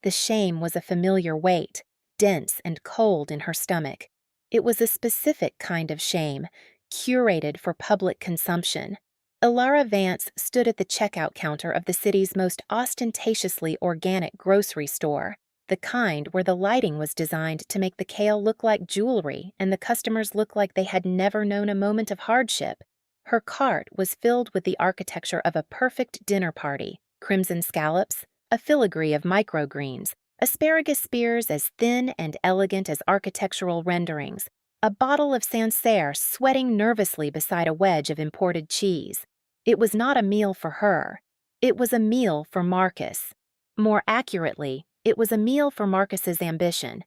The shame was a familiar weight, dense and cold in her stomach. It was a specific kind of shame, curated for public consumption. Ilara Vance stood at the checkout counter of the city's most ostentatiously organic grocery store, the kind where the lighting was designed to make the kale look like jewelry and the customers look like they had never known a moment of hardship. Her cart was filled with the architecture of a perfect dinner party: crimson scallops, a filigree of microgreens, asparagus spears as thin and elegant as architectural renderings, a bottle of Sancerre sweating nervously beside a wedge of imported cheese. It was not a meal for her. It was a meal for Marcus. More accurately, it was a meal for Marcus's ambition.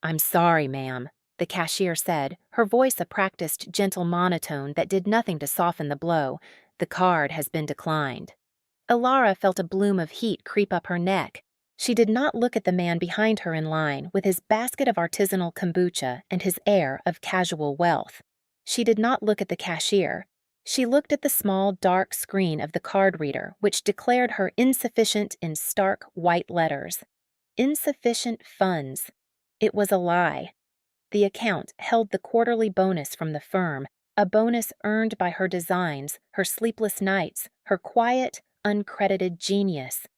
"I'm sorry, ma'am," the cashier said, her voice a practiced, gentle monotone that did nothing to soften the blow. "The card has been declined." Ilara felt a bloom of heat creep up her neck. She did not look at the man behind her in line with his basket of artisanal kombucha and his air of casual wealth. She did not look at the cashier. She looked at the small, dark screen of the card reader, which declared her insufficient in stark, white letters. Insufficient funds. It was a lie. The account held the quarterly bonus from the firm, a bonus earned by her designs, her sleepless nights, her quiet, uncredited genius.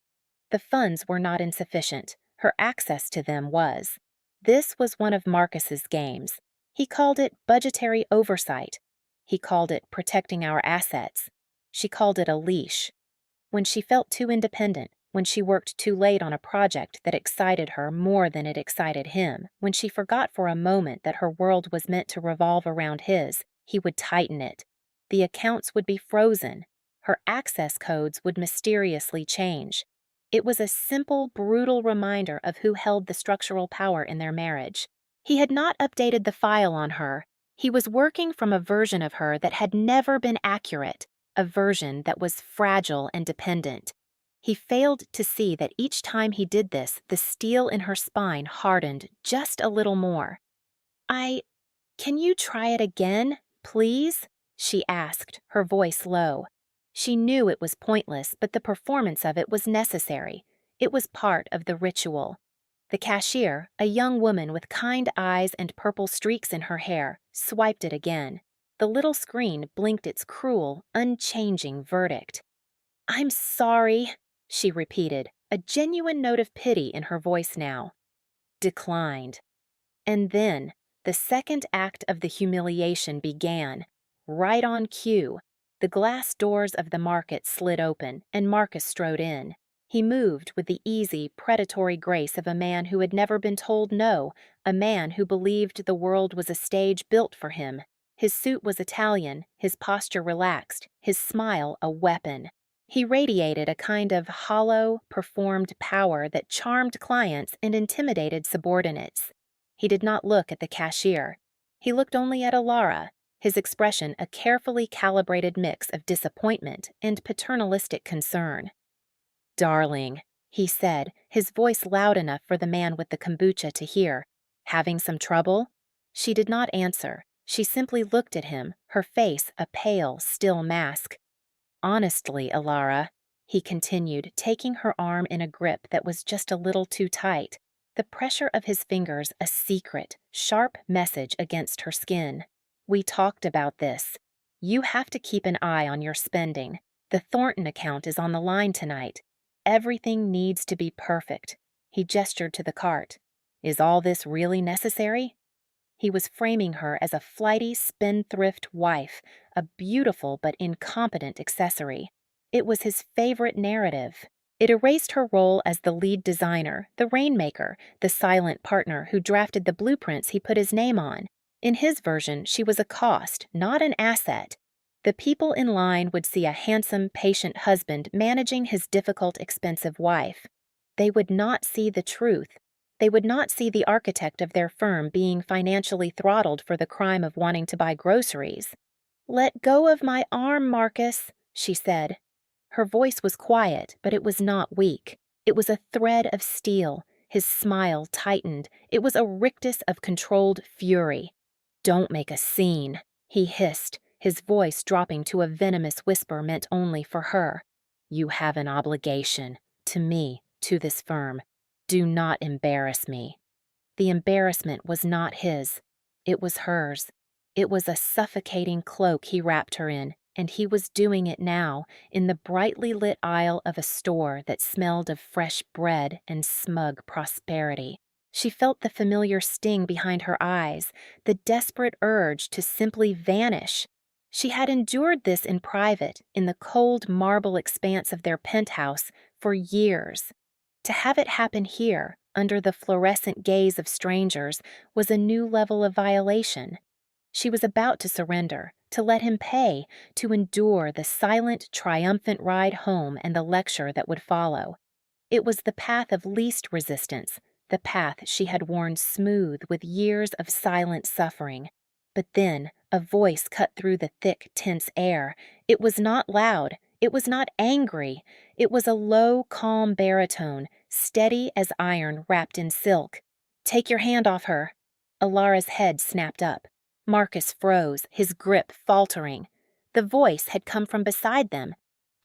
The funds were not insufficient. Her access to them was. This was one of Marcus's games. He called it budgetary oversight. He called it protecting our assets. She called it a leash. When she felt too independent, when she worked too late on a project that excited her more than it excited him, when she forgot for a moment that her world was meant to revolve around his, he would tighten it. The accounts would be frozen. Her access codes would mysteriously change. It was a simple, brutal reminder of who held the structural power in their marriage. He had not updated the file on her. He was working from a version of her that had never been accurate, a version that was fragile and dependent. He failed to see that each time he did this, the steel in her spine hardened just a little more. Can you try it again, please?" she asked, her voice low. She knew it was pointless, but the performance of it was necessary. It was part of the ritual. The cashier, a young woman with kind eyes and purple streaks in her hair, swiped it again. The little screen blinked its cruel, unchanging verdict. "I'm sorry," she repeated, a genuine note of pity in her voice now. Declined. And then, the second act of the humiliation began. Right on cue, the glass doors of the market slid open, and Marcus strode in. He moved with the easy, predatory grace of a man who had never been told no, a man who believed the world was a stage built for him. His suit was Italian, his posture relaxed, his smile a weapon. He radiated a kind of hollow, performed power that charmed clients and intimidated subordinates. He did not look at the cashier. He looked only at Ilara, his expression a carefully calibrated mix of disappointment and paternalistic concern. "Darling," he said, his voice loud enough for the man with the kombucha to hear. "Having some trouble?" She did not answer. She simply looked at him, her face a pale, still mask. "Honestly, Ilara," he continued, taking her arm in a grip that was just a little too tight, the pressure of his fingers a secret, sharp message against her skin. "We talked about this. You have to keep an eye on your spending. The Thornton account is on the line tonight. Everything needs to be perfect." He gestured to the cart. "Is all this really necessary?" He was framing her as a flighty, spendthrift wife, a beautiful but incompetent accessory. It was his favorite narrative. It erased her role as the lead designer, the rainmaker, the silent partner who drafted the blueprints he put his name on. In his version, she was a cost, not an asset. The people in line would see a handsome, patient husband managing his difficult, expensive wife. They would not see the truth. They would not see the architect of their firm being financially throttled for the crime of wanting to buy groceries. "Let go of my arm, Marcus," she said. Her voice was quiet, but it was not weak. It was a thread of steel. His smile tightened. It was a rictus of controlled fury. "Don't make a scene," he hissed, his voice dropping to a venomous whisper meant only for her. "You have an obligation. To me, to this firm. "Do not embarrass me." The embarrassment was not his. It was hers. It was a suffocating cloak he wrapped her in, and he was doing it now, in the brightly lit aisle of a store that smelled of fresh bread and smug prosperity. She felt the familiar sting behind her eyes, the desperate urge to simply vanish. She had endured this in private, in the cold marble expanse of their penthouse, for years. To have it happen here, under the fluorescent gaze of strangers, was a new level of violation. She was about to surrender, to let him pay, to endure the silent, triumphant ride home and the lecture that would follow. It was the path of least resistance, the path she had worn smooth with years of silent suffering. But then a voice cut through the thick, tense air. It was not loud. It was not angry. It was a low, calm baritone, steady as iron wrapped in silk. "Take your hand off her." Alara's head snapped up. Marcus froze, his grip faltering. The voice had come from beside them.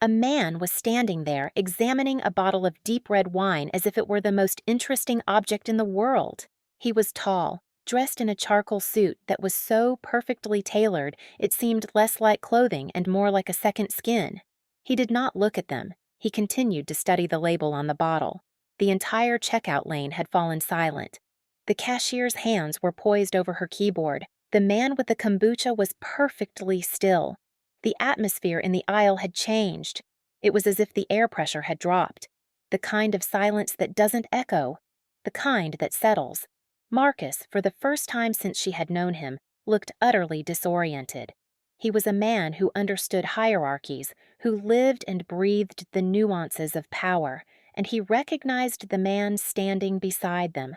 A man was standing there, examining a bottle of deep red wine as if it were the most interesting object in the world. He was tall, dressed in a charcoal suit that was so perfectly tailored it seemed less like clothing and more like a second skin. He did not look at them. He continued to study the label on the bottle. The entire checkout lane had fallen silent. The cashier's hands were poised over her keyboard. The man with the kombucha was perfectly still. The atmosphere in the aisle had changed. It was as if the air pressure had dropped. The kind of silence that doesn't echo. The kind that settles. Marcus, for the first time since she had known him, looked utterly disoriented. He was a man who understood hierarchies, who lived and breathed the nuances of power, and he recognized the man standing beside them.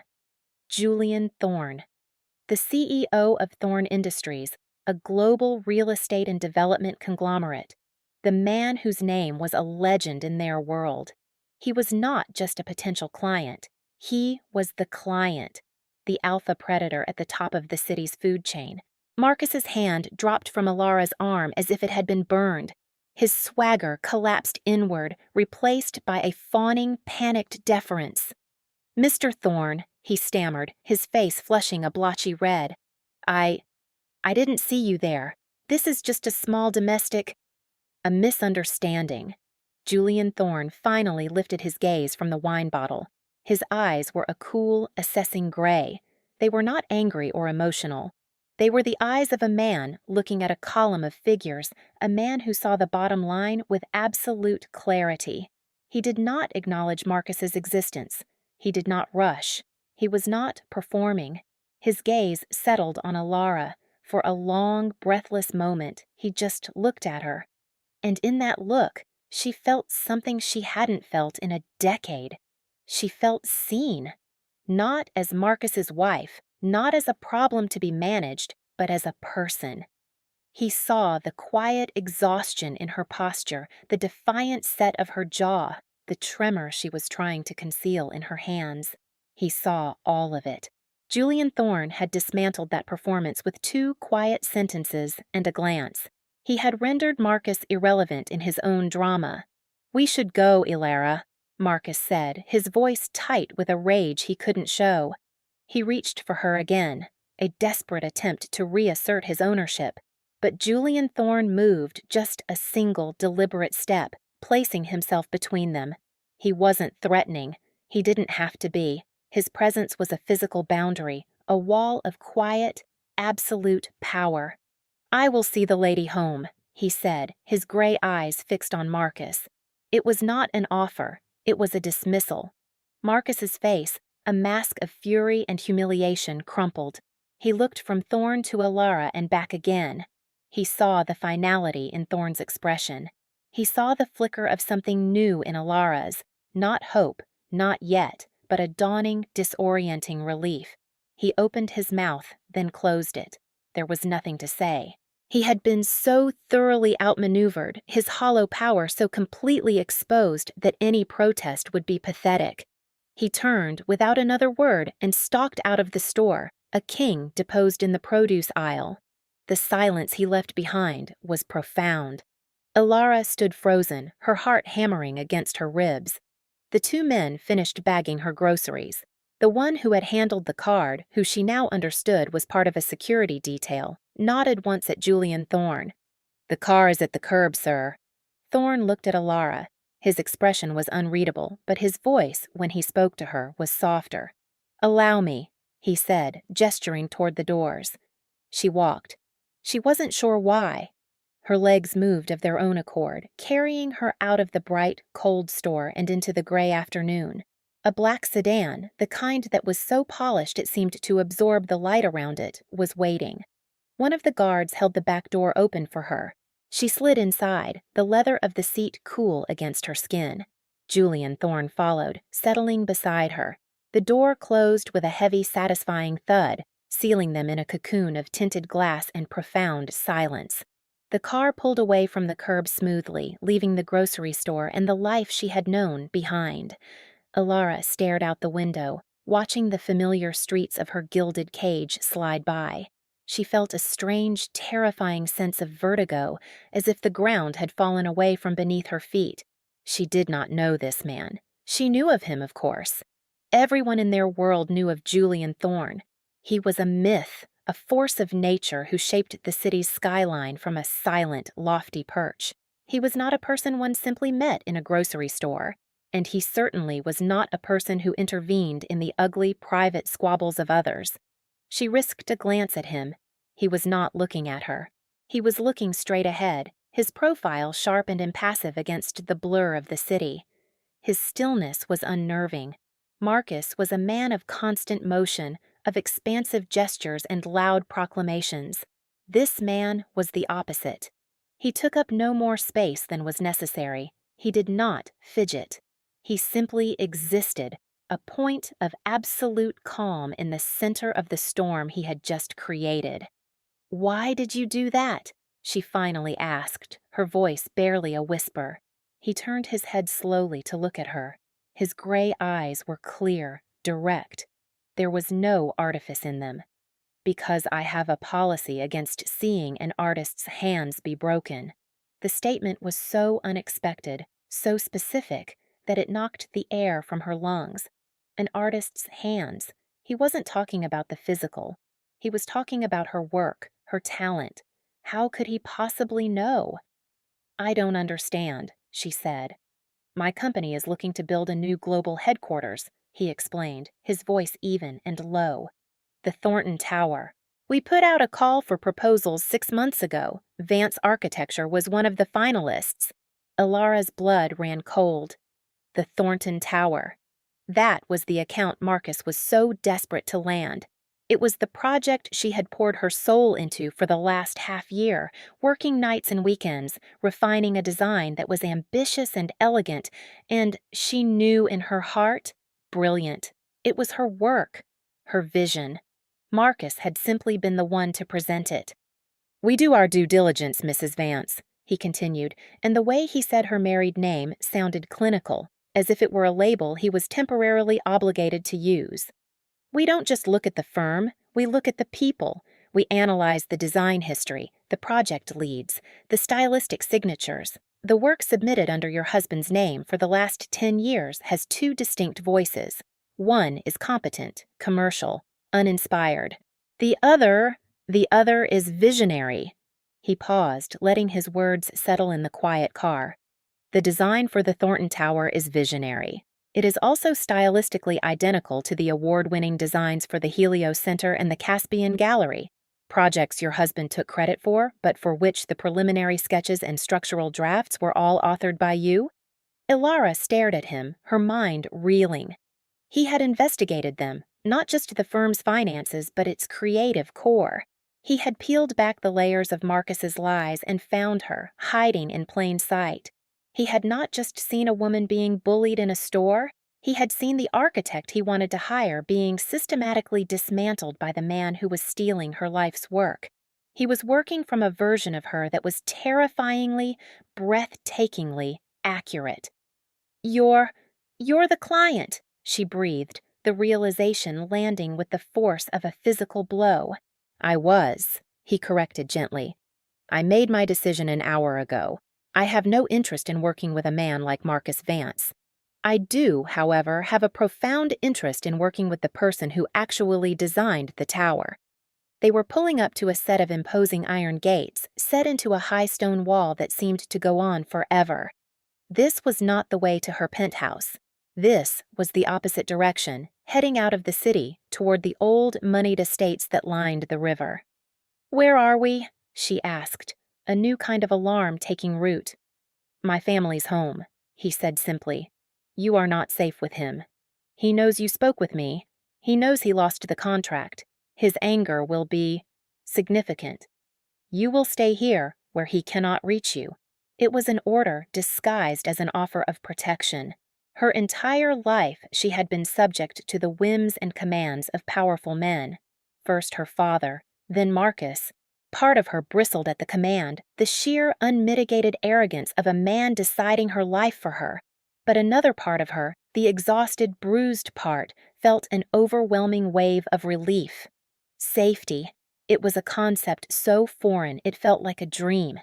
Julian Thorne. The CEO of Thorne Industries, a global real estate and development conglomerate. The man whose name was a legend in their world. He was not just a potential client. He was the client, the alpha predator at the top of the city's food chain. Marcus's hand dropped from Alara's arm as if it had been burned. His swagger collapsed inward, replaced by a fawning, panicked deference. "Mr. Thorne," he stammered, his face flushing a blotchy red. I didn't see you there. This is just a small domestic—" A misunderstanding. Julian Thorne finally lifted his gaze from the wine bottle. His eyes were a cool, assessing gray. They were not angry or emotional. They were the eyes of a man looking at a column of figures, a man who saw the bottom line with absolute clarity. He did not acknowledge Marcus's existence. He did not rush. He was not performing. His gaze settled on Alara. For a long, breathless moment, he just looked at her. And in that look, she felt something she hadn't felt in a decade. She felt seen. Not as Marcus's wife, not as a problem to be managed, but as a person. He saw the quiet exhaustion in her posture, the defiant set of her jaw, the tremor she was trying to conceal in her hands. He saw all of it. Julian Thorne had dismantled that performance with 2 quiet sentences and a glance. He had rendered Marcus irrelevant in his own drama. "We should go, Ilara," Marcus said, his voice tight with a rage he couldn't show. He reached for her again, a desperate attempt to reassert his ownership. But Julian Thorne moved just a single deliberate step, placing himself between them. He wasn't threatening. He didn't have to be. His presence was a physical boundary, a wall of quiet, absolute power. "I will see the lady home," he said, his gray eyes fixed on Marcus. It was not an offer. It was a dismissal. Marcus's face, a mask of fury and humiliation, crumpled. He looked from Thorne to Alara and back again. He saw the finality in Thorne's expression. He saw the flicker of something new in Alara's, not hope, not yet, but a dawning, disorienting relief. He opened his mouth, then closed it. There was nothing to say. He had been so thoroughly outmaneuvered, his hollow power so completely exposed that any protest would be pathetic. He turned without another word and stalked out of the store, a king deposed in the produce aisle. The silence he left behind was profound. Alara stood frozen, her heart hammering against her ribs. The two men finished bagging her groceries. The one who had handled the card, who she now understood was part of a security detail, nodded once at Julian Thorne. "The car is at the curb, sir." Thorne looked at Alara. His expression was unreadable, but his voice, when he spoke to her, was softer. "Allow me," he said, gesturing toward the doors. She walked. She wasn't sure why. Her legs moved of their own accord, carrying her out of the bright, cold store and into the gray afternoon. A black sedan, the kind that was so polished it seemed to absorb the light around it, was waiting. One of the guards held the back door open for her. She slid inside, the leather of the seat cool against her skin. Julian Thorne followed, settling beside her. The door closed with a heavy, satisfying thud, sealing them in a cocoon of tinted glass and profound silence. The car pulled away from the curb smoothly, leaving the grocery store and the life she had known behind. Alara stared out the window, watching the familiar streets of her gilded cage slide by. She felt a strange, terrifying sense of vertigo, as if the ground had fallen away from beneath her feet. She did not know this man. She knew of him, of course. Everyone in their world knew of Julian Thorne. He was a myth, a force of nature who shaped the city's skyline from a silent, lofty perch. He was not a person one simply met in a grocery store, and he certainly was not a person who intervened in the ugly, private squabbles of others. She risked a glance at him. He was not looking at her. He was looking straight ahead, his profile sharp and impassive against the blur of the city. His stillness was unnerving. Marcus was a man of constant motion, of expansive gestures and loud proclamations. This man was the opposite. He took up no more space than was necessary. He did not fidget. He simply existed, a point of absolute calm in the center of the storm he had just created. "Why did you do that?" she finally asked, her voice barely a whisper. He turned his head slowly to look at her. His gray eyes were clear, direct. There was no artifice in them. "Because I have a policy against seeing an artist's hands be broken." The statement was so unexpected, so specific, that it knocked the air from her lungs. An artist's hands. He wasn't talking about the physical. He was talking about her work, her talent. How could he possibly know? "I don't understand," she said. "My company is looking to build a new global headquarters," he explained, his voice even and low. "The Thornton Tower. We put out a call for proposals 6 months ago. Vance Architecture was one of the finalists." Alara's blood ran cold. The Thornton Tower. That was the account Marcus was so desperate to land. It was the project she had poured her soul into for the last half-year, working nights and weekends, refining a design that was ambitious and elegant, and, she knew in her heart, brilliant. It was her work, her vision. Marcus had simply been the one to present it. "We do our due diligence, Mrs. Vance," he continued, and the way he said her married name sounded clinical, as if it were a label he was temporarily obligated to use. "We don't just look at the firm, we look at the people. We analyze the design history, the project leads, the stylistic signatures. The work submitted under your husband's name for the last 10 years has 2 distinct voices. One is competent, commercial, uninspired. The other is visionary." He paused, letting his words settle in the quiet car. "The design for the Thornton Tower is visionary. It is also stylistically identical to the award-winning designs for the Helios Center and the Caspian Gallery, projects your husband took credit for, but for which the preliminary sketches and structural drafts were all authored by you." Alara stared at him, her mind reeling. He had investigated them, not just the firm's finances, but its creative core. He had peeled back the layers of Marcus's lies and found her, hiding in plain sight. He had not just seen a woman being bullied in a store, he had seen the architect he wanted to hire being systematically dismantled by the man who was stealing her life's work. He was working from a version of her that was terrifyingly, breathtakingly accurate. You're the client," she breathed, the realization landing with the force of a physical blow. "I was," he corrected gently. "I made my decision an hour ago. I have no interest in working with a man like Marcus Vance." I do, however, have a profound interest in working with the person who actually designed the tower. They were pulling up to a set of imposing iron gates, set into a high stone wall that seemed to go on forever. This was not the way to her penthouse. This was the opposite direction, heading out of the city toward the old, moneyed estates that lined the river. "Where are we?" she asked, a new kind of alarm taking root. "My family's home," he said simply. "You are not safe with him. He knows you spoke with me. He knows he lost the contract. His anger will be significant. You will stay here, where he cannot reach you." It was an order disguised as an offer of protection. Her entire life she had been subject to the whims and commands of powerful men. First her father, then Marcus. Part of her bristled at the command, the sheer, unmitigated arrogance of a man deciding her life for her. But another part of her, the exhausted, bruised part, felt an overwhelming wave of relief. Safety. It was a concept so foreign it felt like a dream.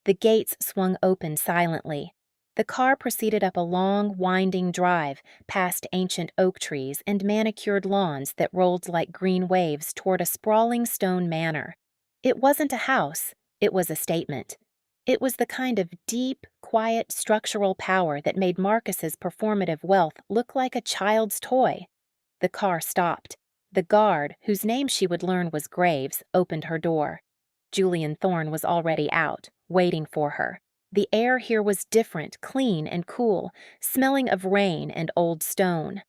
The gates swung open silently. The car proceeded up a long, winding drive, past ancient oak trees and manicured lawns that rolled like green waves toward a sprawling stone manor. It wasn't a house, it was a statement. It was the kind of deep, quiet structural power that made Marcus's performative wealth look like a child's toy. The car stopped. The guard, whose name she would learn was Graves, opened her door. Julian Thorne was already out, waiting for her. The air here was different, clean and cool, smelling of rain and old stone.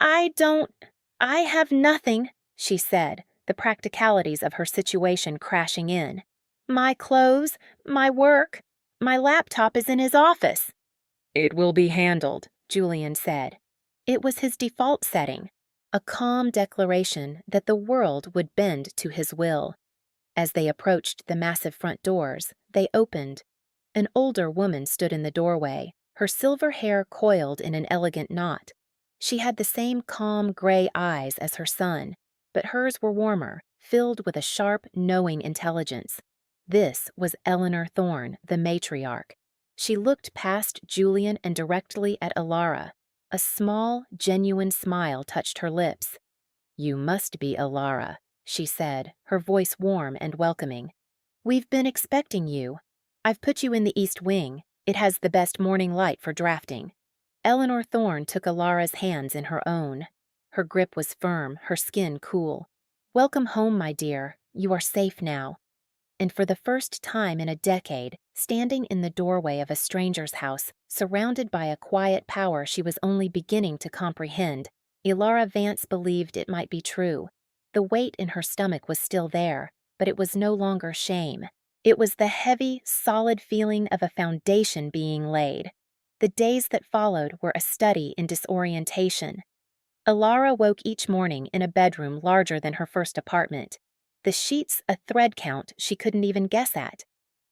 I have nothing," she said, the practicalities of her situation crashing in. "My clothes, my work, my laptop is in his office." "It will be handled," Julian said. It was his default setting, a calm declaration that the world would bend to his will. As they approached the massive front doors, they opened. An older woman stood in the doorway, her silver hair coiled in an elegant knot. She had the same calm gray eyes as her son, but hers were warmer, filled with a sharp, knowing intelligence. This was Eleanor Thorne, the matriarch. She looked past Julian and directly at Alara. A small, genuine smile touched her lips. "You must be Alara," she said, her voice warm and welcoming. "We've been expecting you. I've put you in the East Wing. It has the best morning light for drafting." Eleanor Thorne took Alara's hands in her own. Her grip was firm, her skin cool. "Welcome home, my dear. You are safe now." And for the first time in a decade, standing in the doorway of a stranger's house, surrounded by a quiet power she was only beginning to comprehend, Elara Vance believed it might be true. The weight in her stomach was still there, but it was no longer shame. It was the heavy, solid feeling of a foundation being laid. The days that followed were a study in disorientation. Alara woke each morning in a bedroom larger than her first apartment. The sheets a thread count she couldn't even guess at.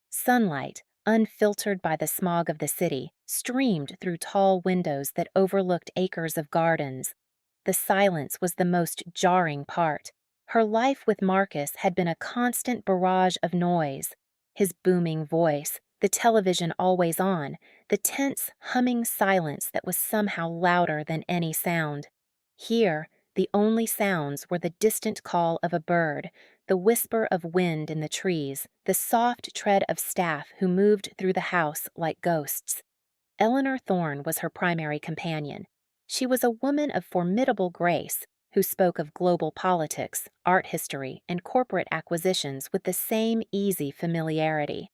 Sunlight, unfiltered by the smog of the city, streamed through tall windows that overlooked acres of gardens. The silence was the most jarring part. Her life with Marcus had been a constant barrage of noise. His booming voice, the television always on, the tense, humming silence that was somehow louder than any sound. Here, the only sounds were the distant call of a bird, the whisper of wind in the trees, the soft tread of staff who moved through the house like ghosts. Eleanor Thorne was her primary companion. She was a woman of formidable grace, who spoke of global politics, art history, and corporate acquisitions with the same easy familiarity.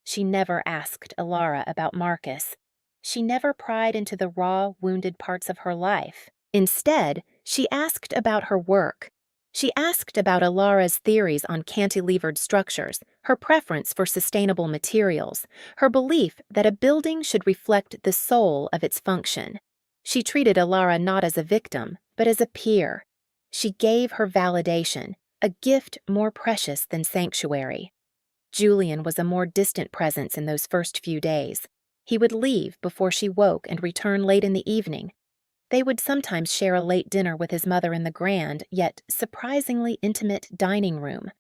She never asked Alara about Marcus. She never pried into the raw, wounded parts of her life. Instead, she asked about her work. She asked about Alara's theories on cantilevered structures, her preference for sustainable materials, her belief that a building should reflect the soul of its function. She treated Alara not as a victim, but as a peer. She gave her validation, a gift more precious than sanctuary. Julian was a more distant presence in those first few days. He would leave before she woke and return late in the evening. They would sometimes share a late dinner with his mother in the grand, yet surprisingly intimate dining room.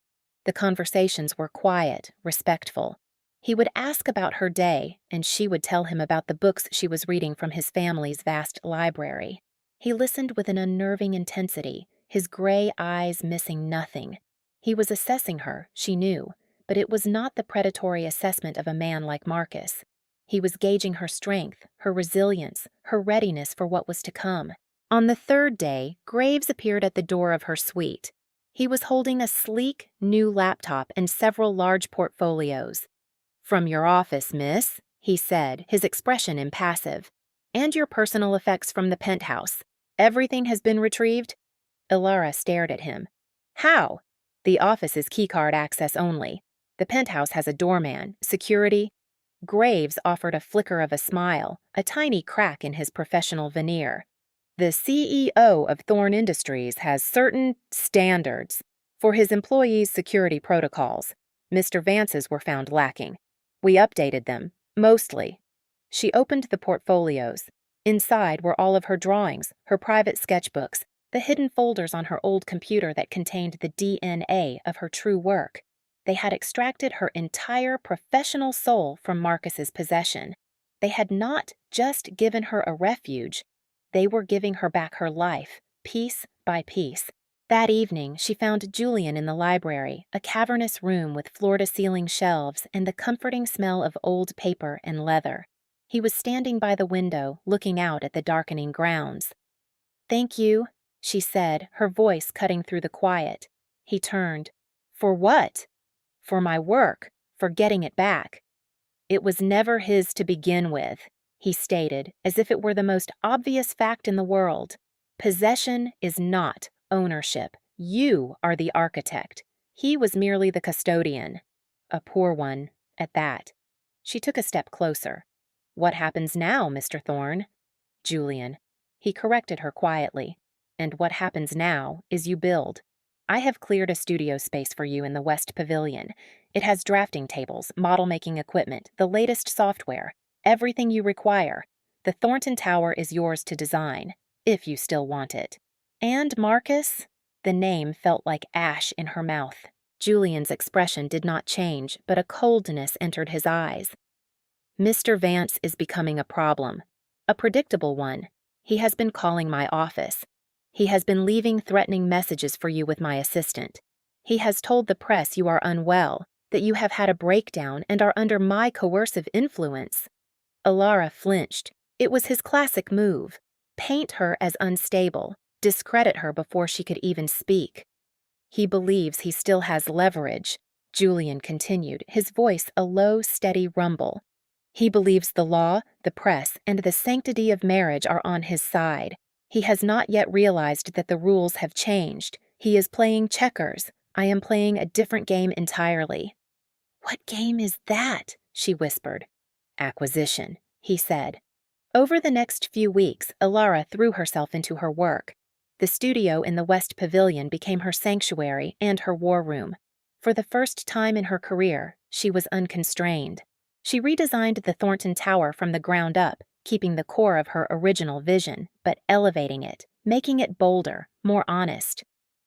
The conversations were quiet, respectful. He would ask about her day, and she would tell him about the books she was reading from his family's vast library. He listened with an unnerving intensity, his gray eyes missing nothing. He was assessing her, she knew, but it was not the predatory assessment of a man like Marcus. He was gauging her strength, her resilience, her readiness for what was to come. On the third day, Graves appeared at the door of her suite. He was holding a sleek, new laptop and several large portfolios. "From your office, miss," he said, his expression impassive. "And your personal effects from the penthouse. Everything has been retrieved?" Ilara stared at him. "How?" "The office is keycard access only. The penthouse has a doorman, security." Graves offered a flicker of a smile, a tiny crack in his professional veneer. "The CEO of Thorne Industries has certain standards for his employees' security protocols. Mr. Vance's were found lacking. We updated them, mostly." She opened the portfolios. Inside were all of her drawings, her private sketchbooks, the hidden folders on her old computer that contained the DNA of her true work. They had extracted her entire professional soul from Marcus's possession. They had not just given her a refuge, they were giving her back her life, piece by piece. That evening, she found Julian in the library, a cavernous room with floor-to-ceiling shelves and the comforting smell of old paper and leather. He was standing by the window, looking out at the darkening grounds. "Thank you," she said, her voice cutting through the quiet. He turned. "For what?" "For my work, for getting it back." "It was never his to begin with," he stated, as if it were the most obvious fact in the world. "Possession is not ownership. You are the architect. He was merely the custodian. A poor one, at that." She took a step closer. "What happens now, Mr. Thorne?" "Julian." He corrected her quietly. "And what happens now is you build. I have cleared a studio space for you in the West Pavilion. It has drafting tables, model-making equipment, the latest software, everything you require. The Thornton Tower is yours to design, if you still want it." "And Marcus?" The name felt like ash in her mouth. Julian's expression did not change, but a coldness entered his eyes. "Mr. Vance is becoming a problem. A predictable one. He has been calling my office. He has been leaving threatening messages for you with my assistant. He has told the press you are unwell, that you have had a breakdown and are under my coercive influence." Ilara flinched. It was his classic move. Paint her as unstable, discredit her before she could even speak. "He believes he still has leverage," Julian continued, his voice a low, steady rumble. "He believes the law, the press, and the sanctity of marriage are on his side. He has not yet realized that the rules have changed. He is playing checkers. I am playing a different game entirely." "What game is that?" she whispered. "Acquisition," he said. Over the next few weeks, Ilara threw herself into her work. The studio in the West Pavilion became her sanctuary and her war room. For the first time in her career, she was unconstrained. She redesigned the Thornton Tower from the ground up, keeping the core of her original vision, but elevating it, making it bolder, more honest.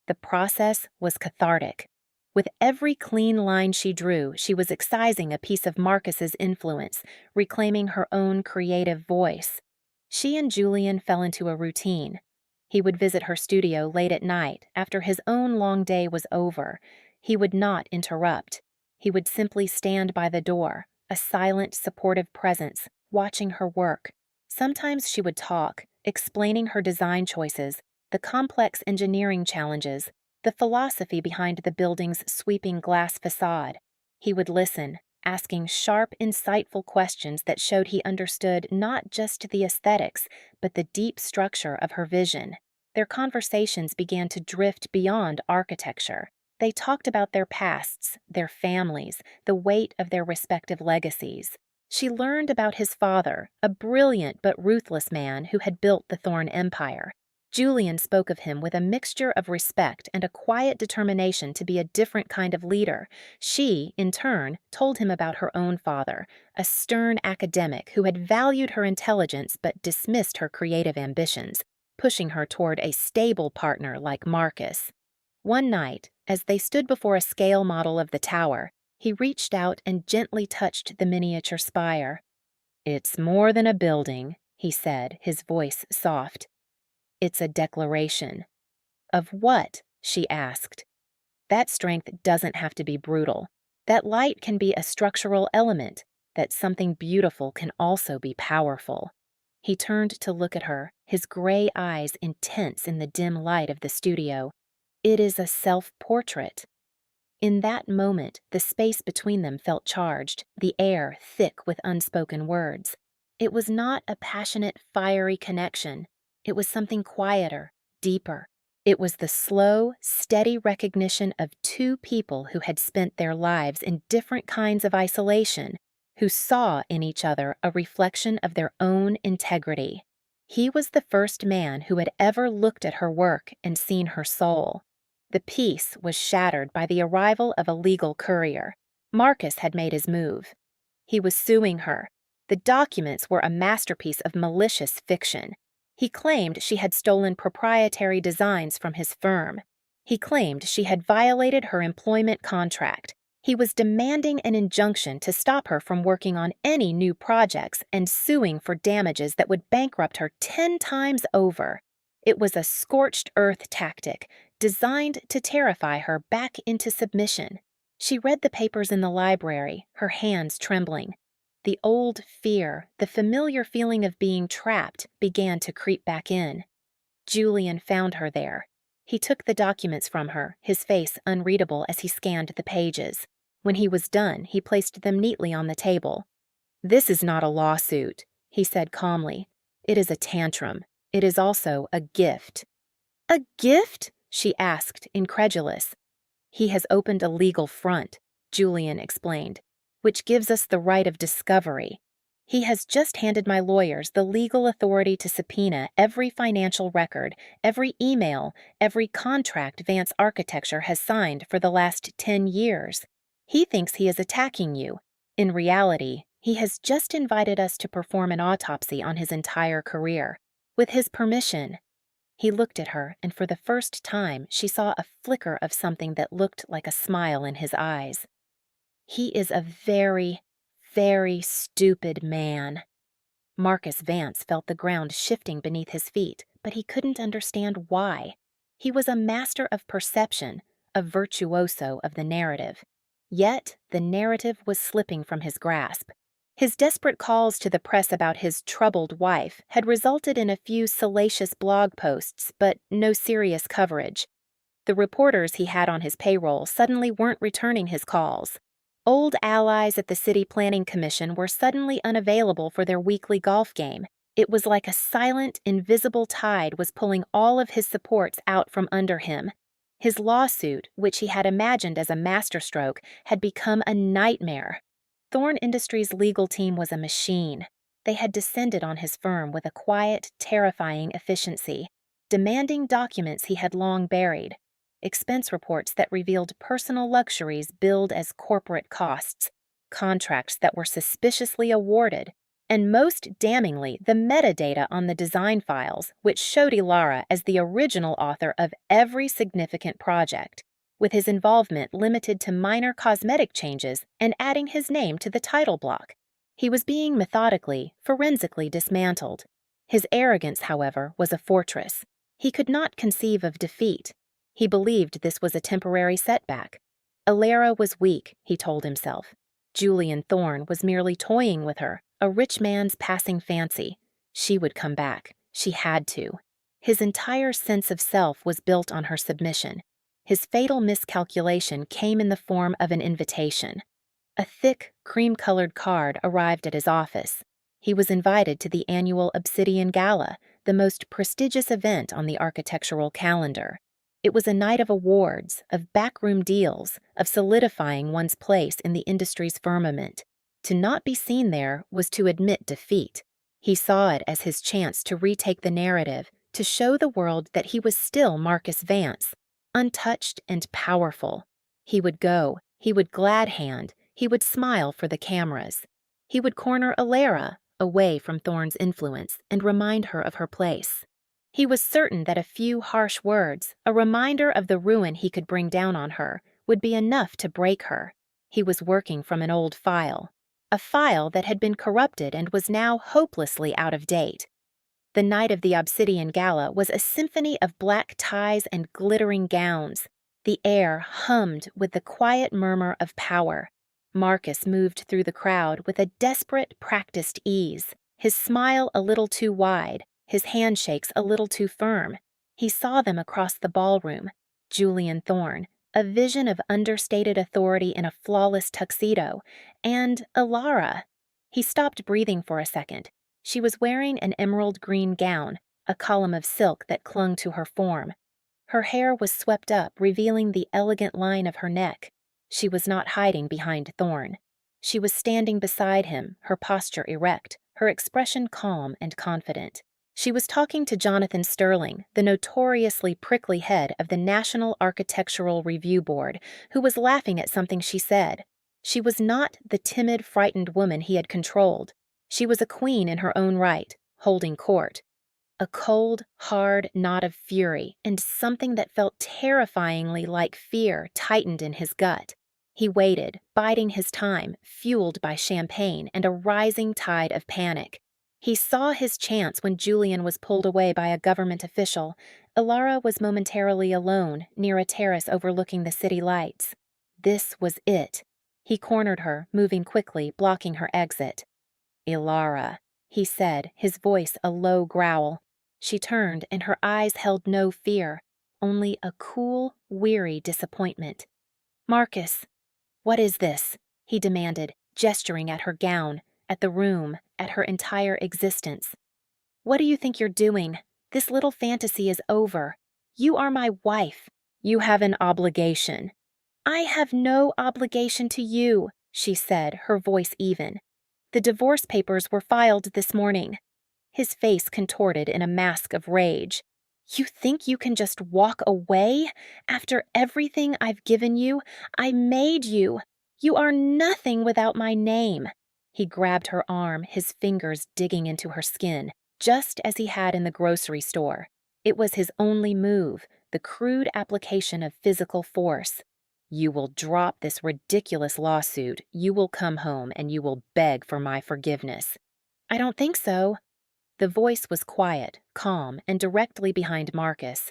The process was cathartic. With every clean line she drew, she was excising a piece of Marcus's influence, reclaiming her own creative voice. She and Julian fell into a routine. He would visit her studio late at night, after his own long day was over. He would not interrupt. He would simply stand by the door, a silent, supportive presence, watching her work. Sometimes she would talk, explaining her design choices, the complex engineering challenges, the philosophy behind the building's sweeping glass facade. He would listen, asking sharp, insightful questions that showed he understood not just the aesthetics, but the deep structure of her vision. Their conversations began to drift beyond architecture. They talked about their pasts, their families, the weight of their respective legacies. She learned about his father, a brilliant but ruthless man who had built the Thorne Empire. Julian spoke of him with a mixture of respect and a quiet determination to be a different kind of leader. She, in turn, told him about her own father, a stern academic who had valued her intelligence but dismissed her creative ambitions, pushing her toward a stable partner like Marcus. One night, as they stood before a scale model of the tower, He reached out and gently touched the miniature spire. "It's more than a building," he said, his voice soft. "It's a declaration." "Of what?" she asked. "That strength doesn't have to be brutal. That light can be a structural element. That something beautiful can also be powerful." He turned to look at her, his gray eyes intense in the dim light of the studio. "It is a self-portrait." In that moment, the space between them felt charged, the air thick with unspoken words. It was not a passionate, fiery connection. It was something quieter, deeper. It was the slow, steady recognition of two people who had spent their lives in different kinds of isolation, who saw in each other a reflection of their own integrity. He was the first man who had ever looked at her work and seen her soul. The peace was shattered by the arrival of a legal courier. Marcus had made his move. He was suing her. The documents were a masterpiece of malicious fiction. He claimed she had stolen proprietary designs from his firm. He claimed she had violated her employment contract. He was demanding an injunction to stop her from working on any new projects and suing for damages that would bankrupt her 10 times over. It was a scorched earth tactic, designed to terrify her back into submission. She read the papers in the library, her hands trembling. The old fear, the familiar feeling of being trapped, began to creep back in. Julian found her there. He took the documents from her, his face unreadable as he scanned the pages. When he was done, he placed them neatly on the table. "This is not a lawsuit," he said calmly. "It is a tantrum. It is also a gift." "A gift?" she asked, incredulous. "He has opened a legal front," Julian explained, "which gives us the right of discovery. He has just handed my lawyers the legal authority to subpoena every financial record, every email, every contract Vance Architecture has signed for the last 10 years. He thinks he is attacking you. In reality, he has just invited us to perform an autopsy on his entire career. With his permission." He looked at her, and for the first time she saw a flicker of something that looked like a smile in his eyes. "He is a very, very stupid man." Marcus Vance felt the ground shifting beneath his feet, but he couldn't understand why. He was a master of perception, a virtuoso of the narrative. Yet the narrative was slipping from his grasp. His desperate calls to the press about his troubled wife had resulted in a few salacious blog posts, but no serious coverage. The reporters he had on his payroll suddenly weren't returning his calls. Old allies at the City Planning Commission were suddenly unavailable for their weekly golf game. It was like a silent, invisible tide was pulling all of his supports out from under him. His lawsuit, which he had imagined as a masterstroke, had become a nightmare. Thorne Industries' legal team was a machine. They had descended on his firm with a quiet, terrifying efficiency, demanding documents he had long buried, expense reports that revealed personal luxuries billed as corporate costs, contracts that were suspiciously awarded, and most damningly, the metadata on the design files, which showed Ilara as the original author of every significant project, with his involvement limited to minor cosmetic changes and adding his name to the title block. He was being methodically, forensically dismantled. His arrogance, however, was a fortress. He could not conceive of defeat. He believed this was a temporary setback. Ilara was weak, he told himself. Julian Thorne was merely toying with her, a rich man's passing fancy. She would come back. She had to. His entire sense of self was built on her submission. His fatal miscalculation came in the form of an invitation. A thick, cream-colored card arrived at his office. He was invited to the annual Obsidian Gala, the most prestigious event on the architectural calendar. It was a night of awards, of backroom deals, of solidifying one's place in the industry's firmament. To not be seen there was to admit defeat. He saw it as his chance to retake the narrative, to show the world that he was still Marcus Vance, untouched and powerful. He would go, he would glad hand, he would smile for the cameras. He would corner Ilara, away from Thorne's influence, and remind her of her place. He was certain that a few harsh words, a reminder of the ruin he could bring down on her, would be enough to break her. He was working from an old file, a file that had been corrupted and was now hopelessly out of date. The night of the Obsidian Gala was a symphony of black ties and glittering gowns. The air hummed with the quiet murmur of power. Marcus moved through the crowd with a desperate, practiced ease, his smile a little too wide, his handshakes a little too firm. He saw them across the ballroom. Julian Thorne, a vision of understated authority in a flawless tuxedo, and Alara. He stopped breathing for a second. She was wearing an emerald green gown, a column of silk that clung to her form. Her hair was swept up, revealing the elegant line of her neck. She was not hiding behind Thorne. She was standing beside him, her posture erect, her expression calm and confident. She was talking to Jonathan Sterling, the notoriously prickly head of the National Architectural Review Board, who was laughing at something she said. She was not the timid, frightened woman he had controlled. She was a queen in her own right, holding court. A cold, hard knot of fury and something that felt terrifyingly like fear tightened in his gut. He waited, biding his time, fueled by champagne and a rising tide of panic. He saw his chance when Julian was pulled away by a government official. Alara was momentarily alone, near a terrace overlooking the city lights. This was it. He cornered her, moving quickly, blocking her exit. "Ilara," he said, his voice a low growl. She turned, and her eyes held no fear, only a cool, weary disappointment. "Marcus, what is this?" he demanded, gesturing at her gown, at the room, at her entire existence. "What do you think you're doing? This little fantasy is over. You are my wife. You have an obligation." "I have no obligation to you," she said, her voice even. "The divorce papers were filed this morning." His face contorted in a mask of rage. "You think you can just walk away? After everything I've given you, I made you. You are nothing without my name." He grabbed her arm, his fingers digging into her skin, just as he had in the grocery store. It was his only move, the crude application of physical force. "You will drop this ridiculous lawsuit, you will come home, and you will beg for my forgiveness." "I don't think so." The voice was quiet, calm, and directly behind Marcus.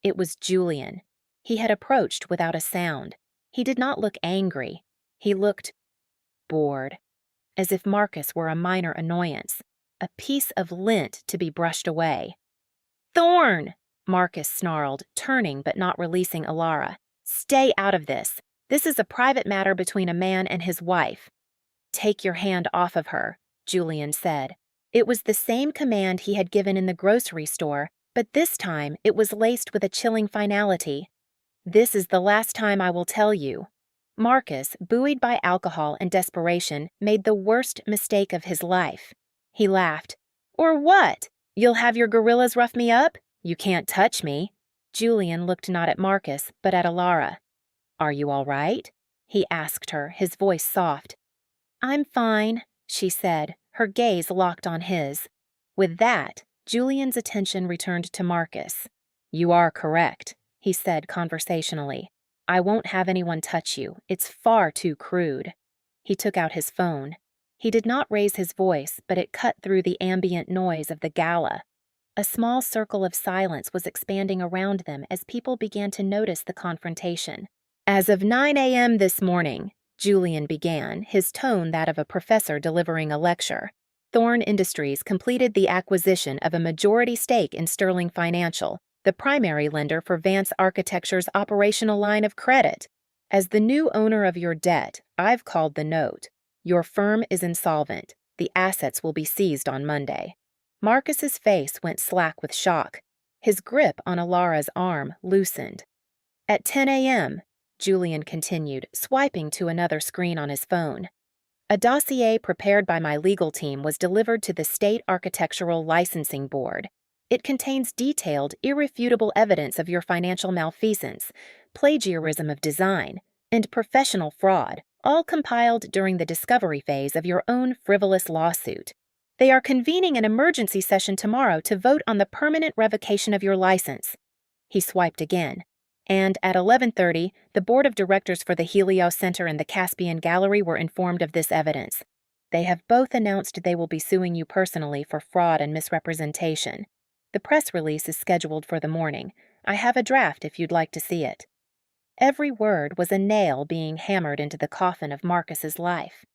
It was Julian. He had approached without a sound. He did not look angry. He looked bored, as if Marcus were a minor annoyance, a piece of lint to be brushed away. "Thorne!" Marcus snarled, turning but not releasing Alara. "Stay out of this. This is a private matter between a man and his wife." "Take your hand off of her," Julian said. It was the same command he had given in the grocery store, but this time it was laced with a chilling finality. "This is the last time I will tell you." Marcus, buoyed by alcohol and desperation, made the worst mistake of his life. He laughed. "Or what? You'll have your gorillas rough me up? You can't touch me." Julian looked not at Marcus, but at Alara. "Are you all right?" he asked her, his voice soft. "I'm fine," she said, her gaze locked on his. With that, Julian's attention returned to Marcus. "You are correct," he said conversationally. "I won't have anyone touch you. It's far too crude." He took out his phone. He did not raise his voice, but it cut through the ambient noise of the gala. A small circle of silence was expanding around them as people began to notice the confrontation. "As of 9 a.m. this morning," Julian began, his tone that of a professor delivering a lecture, "Thorne Industries completed the acquisition of a majority stake in Sterling Financial, the primary lender for Vance Architecture's operational line of credit. As the new owner of your debt, I've called the note. Your firm is insolvent. The assets will be seized on Monday." Marcus's face went slack with shock. His grip on Alara's arm loosened. "At 10 a.m., Julian continued, swiping to another screen on his phone. "A dossier prepared by my legal team was delivered to the State Architectural Licensing Board. It contains detailed, irrefutable evidence of your financial malfeasance, plagiarism of design, and professional fraud, all compiled during the discovery phase of your own frivolous lawsuit. They are convening an emergency session tomorrow to vote on the permanent revocation of your license." He swiped again. And at 11:30, the board of directors for the Helios Center and the Caspian Gallery were informed of this evidence. They have both announced they will be suing you personally for fraud and misrepresentation. The press release is scheduled for the morning. I have a draft if you'd like to see it." Every word was a nail being hammered into the coffin of Marcus's life.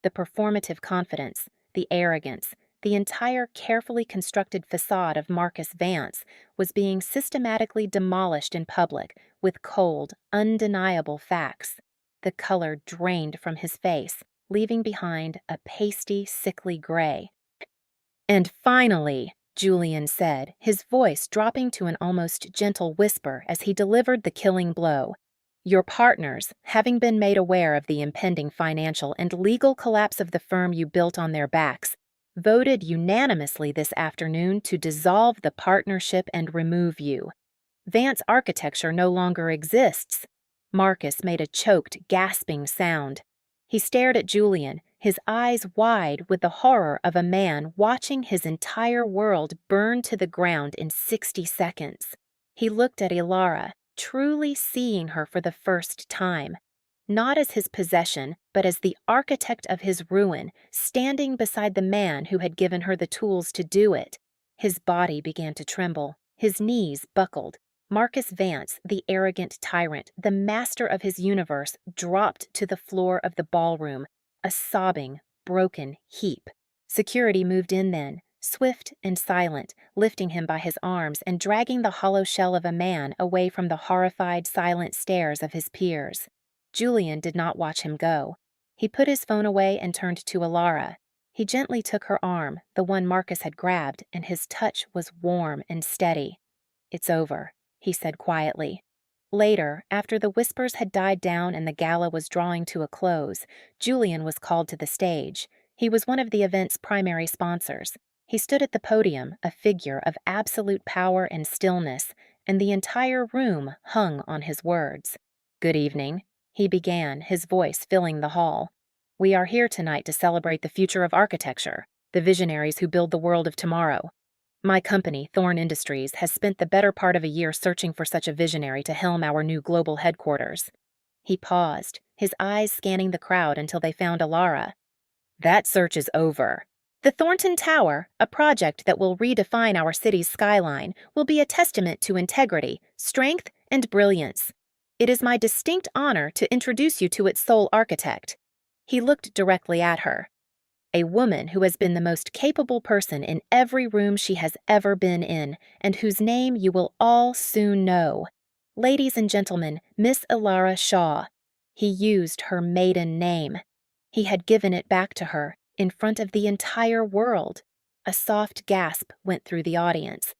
The performative confidence, the arrogance, the entire carefully constructed facade of Marcus Vance was being systematically demolished in public with cold, undeniable facts. The color drained from his face, leaving behind a pasty, sickly gray. "And finally," Julian said, his voice dropping to an almost gentle whisper as he delivered the killing blow, "your partners, having been made aware of the impending financial and legal collapse of the firm you built on their backs, voted unanimously this afternoon to dissolve the partnership and remove you. Vance Architecture no longer exists." Marcus made a choked, gasping sound. He stared at Julian, his eyes wide with the horror of a man watching his entire world burn to the ground in 60 seconds. He looked at Ilara, truly seeing her for the first time, not as his possession, but as the architect of his ruin, standing beside the man who had given her the tools to do it. His body began to tremble, his knees buckled. Marcus Vance, the arrogant tyrant, the master of his universe, dropped to the floor of the ballroom, a sobbing, broken heap. Security moved in then, swift and silent, lifting him by his arms and dragging the hollow shell of a man away from the horrified, silent stares of his peers. Julian did not watch him go. He put his phone away and turned to Ilara. He gently took her arm, the one Marcus had grabbed, and his touch was warm and steady. "It's over," he said quietly. Later, after the whispers had died down and the gala was drawing to a close, Julian was called to the stage. He was one of the event's primary sponsors. He stood at the podium, a figure of absolute power and stillness, and the entire room hung on his words. "Good evening," he began, his voice filling the hall. "We are here tonight to celebrate the future of architecture, the visionaries who build the world of tomorrow. My company, Thorn Industries, has spent the better part of a year searching for such a visionary to helm our new global headquarters." He paused, his eyes scanning the crowd until they found Ilara. "That search is over. The Thornton Tower, a project that will redefine our city's skyline, will be a testament to integrity, strength, and brilliance. It is my distinct honor to introduce you to its sole architect." He looked directly at her. "A woman who has been the most capable person in every room she has ever been in, and whose name you will all soon know. Ladies and gentlemen, Miss Ilara Shaw." He used her maiden name. He had given it back to her, in front of the entire world. A soft gasp went through the audience.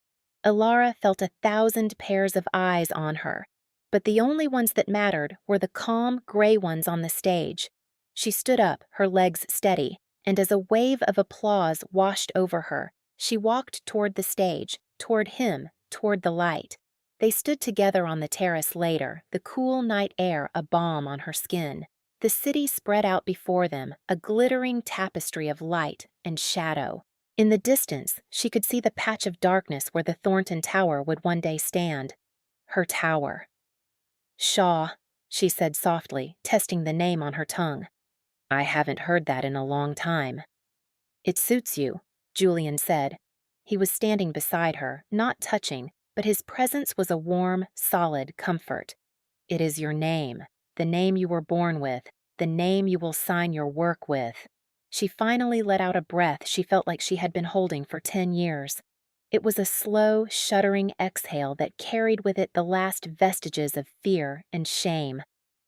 Ilara felt 1,000 pairs of eyes on her, but the only ones that mattered were the calm, gray ones on the stage. She stood up, her legs steady, and as a wave of applause washed over her, she walked toward the stage, toward him, toward the light. They stood together on the terrace later, the cool night air a balm on her skin. The city spread out before them, a glittering tapestry of light and shadow. In the distance, she could see the patch of darkness where the Thornton Tower would one day stand. Her tower. "Shaw," she said softly, testing the name on her tongue. "I haven't heard that in a long time." "It suits you," Julian said. He was standing beside her, not touching, but his presence was a warm, solid comfort. "It is your name, the name you were born with, the name you will sign your work with." She finally let out a breath she felt like she had been holding for 10 years. It was a slow, shuddering exhale that carried with it the last vestiges of fear and shame.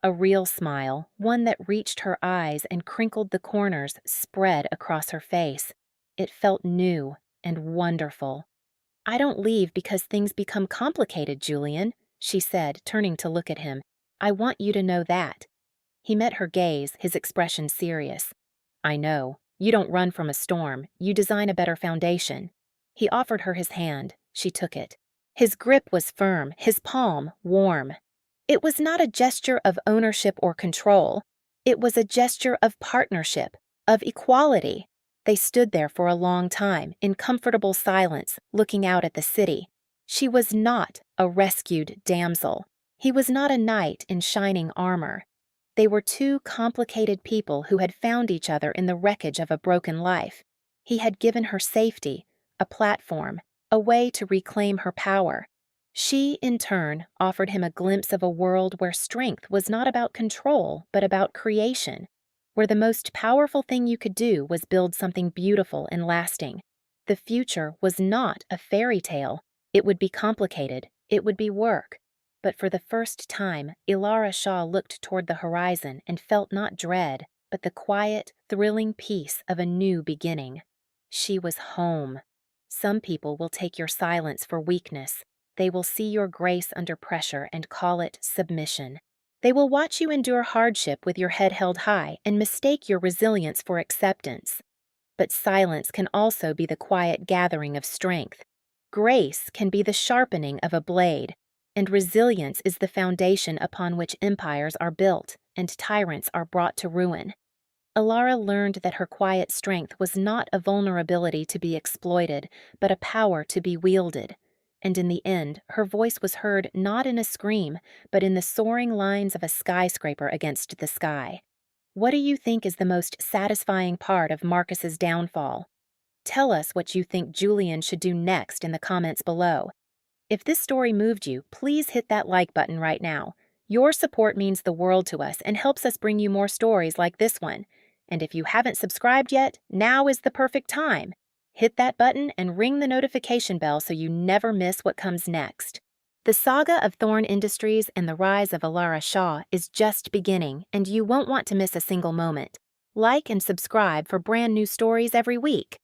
A real smile, one that reached her eyes and crinkled the corners, spread across her face. It felt new and wonderful. "I don't leave because things become complicated, Julian," she said, turning to look at him. "I want you to know that." He met her gaze, his expression serious. "I know. You don't run from a storm. You design a better foundation." He offered her his hand. She took it. His grip was firm, his palm warm. It was not a gesture of ownership or control. It was a gesture of partnership, of equality. They stood there for a long time, in comfortable silence, looking out at the city. She was not a rescued damsel. He was not a knight in shining armor. They were two complicated people who had found each other in the wreckage of a broken life. He had given her safety, a platform, a way to reclaim her power. She, in turn, offered him a glimpse of a world where strength was not about control, but about creation, where the most powerful thing you could do was build something beautiful and lasting. The future was not a fairy tale. It would be complicated. It would be work. But for the first time, Ilara Shah looked toward the horizon and felt not dread, but the quiet, thrilling peace of a new beginning. She was home. Some people will take your silence for weakness. They will see your grace under pressure and call it submission. They will watch you endure hardship with your head held high and mistake your resilience for acceptance. But silence can also be the quiet gathering of strength. Grace can be the sharpening of a blade, and resilience is the foundation upon which empires are built and tyrants are brought to ruin. Ilara learned that her quiet strength was not a vulnerability to be exploited, but a power to be wielded. And in the end, her voice was heard not in a scream, but in the soaring lines of a skyscraper against the sky. What do you think is the most satisfying part of Marcus's downfall? Tell us what you think Julian should do next in the comments below. If this story moved you, please hit that like button right now. Your support means the world to us and helps us bring you more stories like this one. And if you haven't subscribed yet, now is the perfect time. Hit that button and ring the notification bell so you never miss what comes next. The saga of Thorn Industries and the rise of Ilara Shah is just beginning, and you won't want to miss a single moment. Like and subscribe for brand new stories every week.